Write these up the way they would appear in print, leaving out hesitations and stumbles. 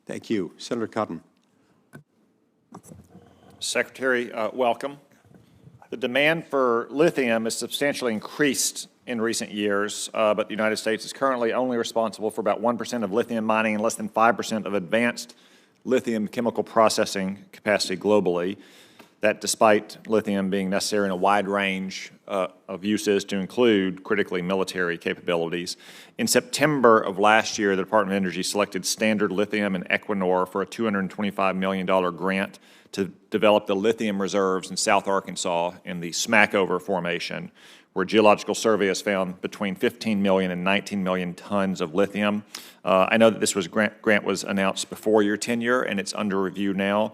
Thank you. Senator Cotton. Secretary, welcome. The demand for lithium has substantially increased in recent years, but the United States is currently only responsible for about 1% of lithium mining and less than 5% of advanced lithium chemical processing capacity globally. That despite lithium being necessary in a wide range of uses to include critically military capabilities. In September of last year, the Department of Energy selected Standard Lithium and Equinor for a $225 million grant to develop the lithium reserves in South Arkansas in the Smackover Formation, where geological survey has found between 15 million and 19 million tons of lithium. I know that this grant was announced before your tenure, and it's under review now.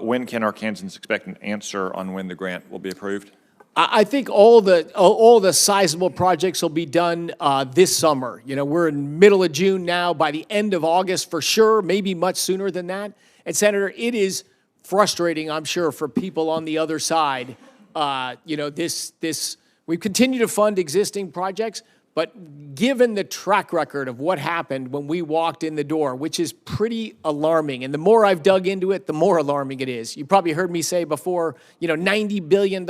When can Arkansans expect an answer on when the grant will be approved? I think all the sizable projects will be done this summer. You know, we're in middle of June now. By the end of August, for sure, maybe much sooner than that. And Senator, it is frustrating, I'm sure, for people on the other side. You know, we continue to fund existing projects, but given the track record of what happened when we walked in the door, which is pretty alarming, and the more I've dug into it, the more alarming it is. You probably heard me say before, you know, $90 billion,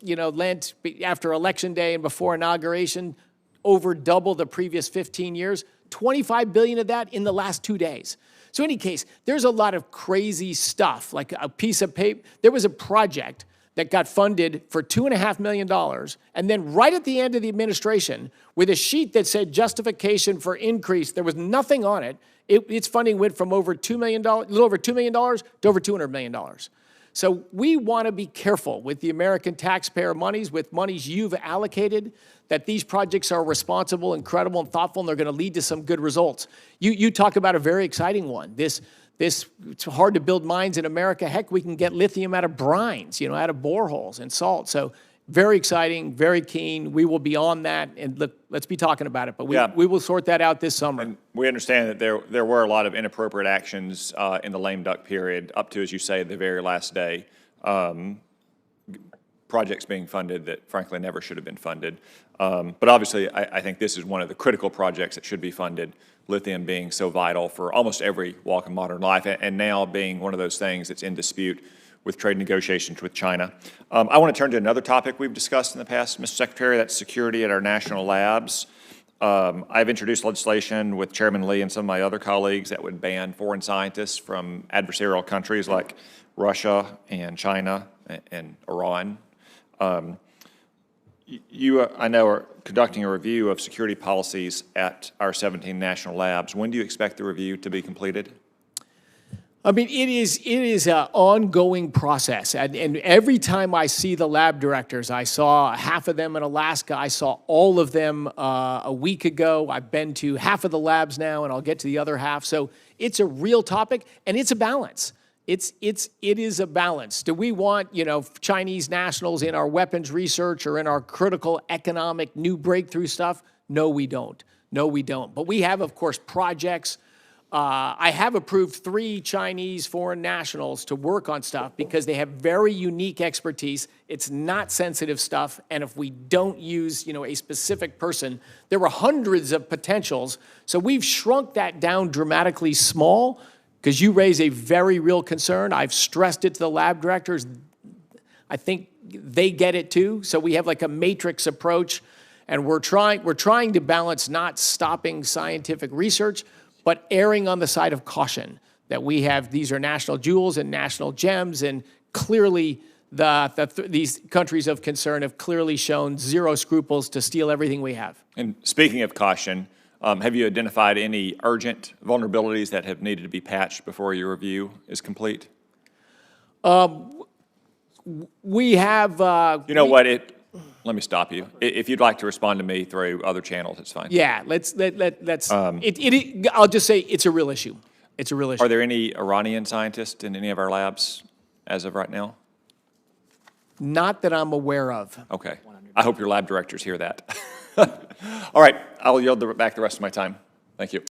you know, lent after Election Day and before inauguration, over double the previous 15 years, 25 billion of that in the last 2 days. So in any case, there's a lot of crazy stuff, like a piece of paper. There was a project that got funded for $2.5 million, and then right at the end of the administration, with a sheet that said justification for increase, there was nothing on it. Its funding went from over $2 million, a little over $2 million to over $200 million. So we want to be careful with the American taxpayer monies, with monies you've allocated, that these projects are responsible, incredible, and thoughtful, and they're going to lead to some good results. You talk about a very exciting one. It's hard to build mines in America. Heck, we can get lithium out of brines, you know, out of boreholes and salt. So very exciting, very keen. We will be on that, and let's be talking about it. But we will sort that out this summer. And we understand that there were a lot of inappropriate actions in the lame duck period, up to, as you say, the very last day. Projects being funded that, frankly, never should have been funded. But obviously, I think this is one of the critical projects that should be funded, lithium being so vital for almost every walk of modern life, and now being one of those things that's in dispute with trade negotiations with China. I want to turn to another topic we've discussed in the past, Mr. Secretary, that's security at our national labs. I've introduced legislation with Chairman Lee and some of my other colleagues that would ban foreign scientists from adversarial countries like Russia and China and Iran. You, I know, are conducting a review of security policies at our 17 national labs. When do you expect the review to be completed? I mean, it is an ongoing process. And every time I see the lab directors, I saw half of them in Alaska. I saw all of them a week ago. I've been to half of the labs now, and I'll get to the other half. So it's a real topic, and it's a balance. It is a balance. Do we want, you know, Chinese nationals in our weapons research or in our critical economic new breakthrough stuff? No, we don't. No, we don't. But we have, of course, projects. I have approved 3 Chinese foreign nationals to work on stuff because they have very unique expertise. It's not sensitive stuff. And if we don't use, you know, a specific person, there were hundreds of potentials. So we've shrunk that down dramatically small, because you raise a very real concern. I've stressed it to the lab directors. I think they get it too. So we have like a matrix approach, and we're trying to balance not stopping scientific research, but erring on the side of caution. That we have, these are national jewels and national gems, and clearly these countries of concern have clearly shown zero scruples to steal everything we have. And speaking of caution, have you identified any urgent vulnerabilities that have needed to be patched before your review is complete? We have... you know what? Let me stop you. If you'd like to respond to me through other channels, it's fine. Yeah, let's I'll just say it's a real issue. It's a real issue. Are there any Iranian scientists in any of our labs as of right now? Not that I'm aware of. Okay. I hope your lab directors hear that. All right. I'll yield back the rest of my time. Thank you.